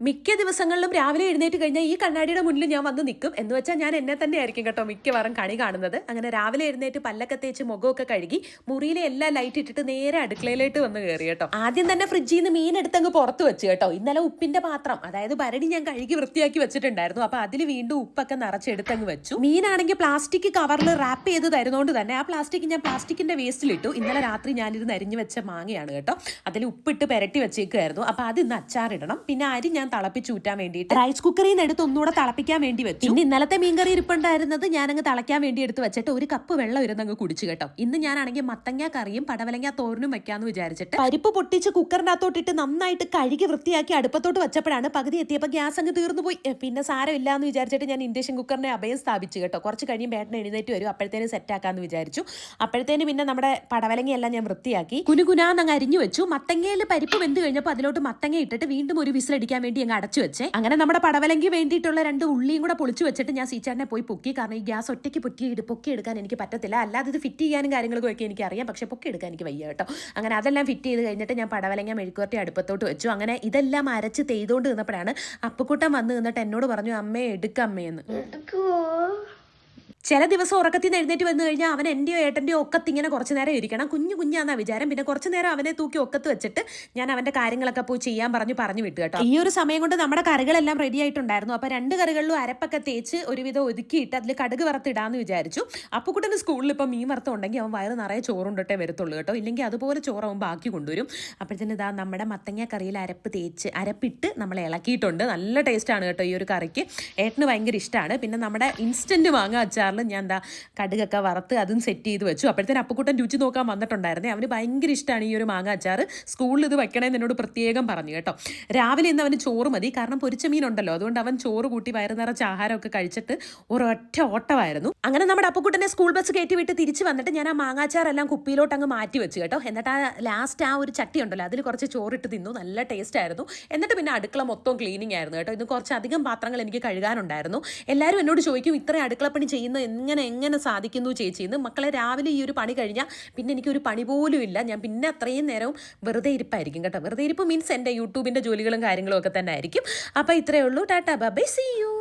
മിക്ക ദിവസങ്ങളിലും രാവിലെ എഴുന്നേറ്റ് കഴിഞ്ഞാൽ ഈ കണ്ണാടിയുടെ മുന്നിൽ ഞാൻ വന്ന് നിൽക്കും. എന്ന് വെച്ചാൽ ഞാൻ എന്നെ തന്നെ ആയിരിക്കും കേട്ടോ മിക്കവാറും കണി കാണുന്നത്. അങ്ങനെ രാവിലെ എഴുന്നേറ്റ് പല്ലൊക്കെ തേച്ച് മുഖമൊക്കെ കഴുകി മുറിയിലെ എല്ലാ ലൈറ്റ് ഇട്ടിട്ട് നേരെ അടുക്കളയിലേക്ക് വന്ന് കയറി കേട്ടോ. ആദ്യം തന്നെ ഫ്രിഡ്ജിൽ നിന്ന് മീൻ എടുത്തങ്ങ് പുറത്ത് വെച്ച് കേട്ടോ. ഇന്നലെ ഉപ്പിന്റെ പാത്രം, അതായത് ഭരണി ഞാൻ കഴുകി വൃത്തിയാക്കി വെച്ചിട്ടുണ്ടായിരുന്നു. അപ്പൊ അതിൽ വീണ്ടും ഉപ്പൊക്കെ നിറച്ചെടുത്തങ്ങ് വെച്ചു. മീനാണെങ്കിൽ പ്ലാസ്റ്റിക് കവറിൽ റാപ്പ് ചെയ്ത് തരുന്നതുകൊണ്ട് തന്നെ ആ പ്ലാസ്റ്റിക് ഞാൻ പ്ലാസ്റ്റിക്കിന്റെ വേസ്റ്റിലിട്ടു. ഇന്നലെ രാത്രി ഞാനിരുന്ന് അരിഞ്ഞു വെച്ച മാങ്ങയാണ് കേട്ടോ. അതിൽ ഉപ്പിട്ട് പെരട്ടി വെച്ചേക്കുമായിരുന്നു. അപ്പൊ അത് ഇന്ന് അച്ചാറിടണം. പിന്നെ അരി ഞാൻ തിളപ്പിച്ചൂറ്റാൻ വേണ്ടിയിട്ട് റൈസ് കുക്കറിൽ നിന്ന് എടുത്ത് ഒന്നുകൂടെ തിളപ്പിക്കാൻ വേണ്ടി വെച്ചു. പിന്നെ ഇന്നലത്തെ മീൻകറി ഇരിപ്പുണ്ടായിരുന്നത് ഞാനങ്ങ് തിളയ്ക്കാൻ വേണ്ടി എടുത്ത് വെച്ചിട്ട് ഒരു കപ്പ് വെള്ളം ഇരുന്നങ്ങ് കുടിച്ചു കേട്ടോ. ഇന്ന് ഞാനാണെങ്കിൽ മത്തങ്ങ കറിയും പടവലങ്ങ തോരനും വെക്കാന്ന് വിചാരിച്ചിട്ട് പരിപ്പ് പൊട്ടിച്ച് കുക്കറിനകത്തോട്ടിട്ട് നന്നായിട്ട് കഴുകി വൃത്തിയാക്കി അടുപ്പത്തോട്ട് വെച്ചപ്പോഴാണ് പകുതി എത്തിയപ്പോൾ ഗ്യാസ് അങ്ങ് തീർന്നു പോയി. പിന്നെ സാരമില്ല എന്ന് വിചാരിച്ചിട്ട് ഞാൻ ഇൻഡക്ഷൻ കുക്കറിനെ അഭയം സ്ഥാപിച്ചു കേട്ടോ. കുറച്ച് കഴിയും ബേട്ടൻ എഴുന്നേറ്റ് വരും, അപ്പോഴത്തേനും സെറ്റ് ആക്കാന്ന് വിചാരിച്ചു. അപ്പോഴത്തേന് പിന്നെ നമ്മുടെ പടവലങ്ങയെല്ലാം ഞാൻ വൃത്തിയാക്കി കുനുകുനാന്നങ്ങ് അരിഞ്ഞു വെച്ചു. മത്തങ്ങയിൽ പരിപ്പ് വെന്ത് കഴിഞ്ഞപ്പോൾ അതിലോട്ട് മത്തങ്ങ ഇട്ടിട്ട് വീണ്ടും ഒരു വിസിലടിക്കാൻ വേണ്ടി അങ്ങ് അടച്ചു വെച്ചേ. അങ്ങനെ നമ്മുടെ പടവലങ്കി വേണ്ടിയിട്ടുള്ള 2 ഉള്ളിയും കൂടെ പൊളിച്ചു വെച്ചിട്ട് ഞാൻ സീച്ചാറിനെ പോയി പൊക്കി. കാരണം ഈ ഗ്യാസ് ഒറ്റയ്ക്ക് പൊക്കി എടുക്കാൻ എനിക്ക് പറ്റത്തില്ല. അല്ലാതെ ഇത് ഫിറ്റ് ചെയ്യാനും കാര്യങ്ങളൊക്കെ ഒക്കെ എനിക്ക് അറിയാം, പക്ഷെ പൊക്കി എടുക്കാൻ എനിക്ക് വയ്യ കേട്ടോ. അങ്ങനെ അതെല്ലാം ഫിറ്റ് ചെയ്ത് കഴിഞ്ഞിട്ട് ഞാൻ പടവലങ്ങ മെഴുക്കുവരട്ടി അടുപ്പത്തോട്ട് വെച്ചു. അങ്ങനെ ഇതെല്ലാം അരച്ച് തെയ്തുകൊണ്ട് നിന്നപ്പോഴാണ് അപ്പുക്കുട്ടൻ വന്ന് നിന്നിട്ട് എന്നോട് പറഞ്ഞു, അമ്മേ എടുക്കമ്മയെന്ന്. ചില ദിവസം ഉറക്കത്തിൽ നിന്ന് എഴുന്നേറ്റ് വന്നു കഴിഞ്ഞാൽ അവൻ എൻ്റെയോ ഏട്ടൻ്റെയോ ഒക്കത്ത് ഇങ്ങനെ കുറച്ച് നേരം ഇരിക്കണം. കുഞ്ഞാന്നാ വിചാരം. പിന്നെ കുറച്ച് നേരം അവനെ തൂക്കി ഒക്കത്ത് വെച്ചിട്ട് ഞാൻ അവൻ്റെ കാര്യങ്ങളൊക്കെ പോയി ചെയ്യാൻ പറഞ്ഞു വിട്ടു കേട്ടോ. ഈ ഒരു സമയം കൊണ്ട് നമ്മുടെ കറികളെല്ലാം റെഡി ആയിട്ടുണ്ടായിരുന്നു. അപ്പോൾ 2 കറികളിലും അരപ്പൊക്കെ തേച്ച് ഒരുവിധം ഒതുക്കിയിട്ട് അതിൽ കടുക് വറുത്തിടാന്ന് വിചാരിച്ചു. അപ്പുക്കുട്ടന് സ്കൂളിൽ ഇപ്പം മീൻ വറുത്തുണ്ടെങ്കിൽ അവൻ വയറ് നിറയെ ചോറുണ്ടിട്ടേ വരത്തുള്ളൂ കേട്ടോ. ഇല്ലെങ്കിൽ അതുപോലെ ചോറ് അവൻ ബാക്കി കൊണ്ടുവരും. അപ്പോഴത്തേന് ഇതാ നമ്മുടെ മത്തങ്ങ കറിയിൽ അരപ്പിട്ട് നമ്മൾ ഇളക്കിയിട്ടുണ്ട്. നല്ല ടേസ്റ്റാണ് കേട്ടോ ഈ ഒരു കറിക്ക്. ഏട്ടന് ഭയങ്കര ഇഷ്ടമാണ്. പിന്നെ നമ്മുടെ ഇൻസ്റ്റൻറ്റ് മാങ്ങ അച്ചാറിൽ ഞാൻ എന്താ കടുകൊക്കെ വറുത്ത് അതും സെറ്റ് ചെയ്ത് വെച്ചു. അപ്പോഴത്തേന് അപ്പുക്കുട്ടൻ രുചി നോക്കാൻ വന്നിട്ടുണ്ടായിരുന്നേ. അവന് ഭയങ്കര ഇഷ്ടമാണ് ഈ ഒരു മാങ്ങ അച്ചാർ. സ്കൂളിൽ ഇത് വെക്കണമെന്ന് എന്നോട് പ്രത്യേകം പറഞ്ഞു കേട്ടോ. രാവിലെ ഇന്ന് അവന് ചോറ് മതി, കാരണം പൊരിച്ച മീനുണ്ടല്ലോ. അതുകൊണ്ട് അവൻ ചോറ് കൂട്ടി വയറ് നിറച്ച ആഹാരമൊക്കെ കഴിച്ചിട്ട് ഒരൊറ്റ ഓട്ടമായിരുന്നു. അങ്ങനെ നമ്മുടെ അപ്പുക്കുട്ടനെ സ്കൂൾ ബസ് കയറ്റി വിട്ട് തിരിച്ച് വന്നിട്ട് ഞാൻ ആ മാങ്ങാച്ചാറെല്ലാം കുപ്പിയിലോട്ട് അങ്ങ് മാറ്റി വെച്ചു കേട്ടോ. എന്നിട്ട് ലാസ്റ്റ് ആ ഒരു ചട്ടി ഉണ്ടല്ലോ അതിൽ കുറച്ച് ചോറിട്ട് തിന്നു. നല്ല ടേസ്റ്റ് ആയിരുന്നു. എന്നിട്ട് പിന്നെ അടുക്കള മൊത്തം ക്ലീനിങ് ആയിരുന്നു കേട്ടോ. ഇന്ന് കുറച്ചധികം പാത്രങ്ങൾ എനിക്ക് കഴുകാനുണ്ടായിരുന്നു. എല്ലാവരും എന്നോട് ചോദിക്കും, ഇത്രയും അടുക്കളപ്പണി ചെയ്യുന്ന എങ്ങനെ സാധിക്കുന്നു ചേച്ചി എന്ന്. മക്കളെ, രാവിലെ ഈ ഒരു പണി കഴിഞ്ഞാൽ പിന്നെ എനിക്കൊരു പണി പോലും ഇല്ല. ഞാൻ പിന്നെ അത്രയും നേരവും വെറുതെ ഇരിപ്പായിരിക്കും കേട്ടോ. വെറുതെ ഇരിപ്പ് മീൻസ് എൻ്റെ യൂട്യൂബിൻ്റെ ജോലികളും കാര്യങ്ങളും ഒക്കെ തന്നെ ആയിരിക്കും. അപ്പോൾ ഇത്രയേ ഉള്ളൂ. Tata bye, see U.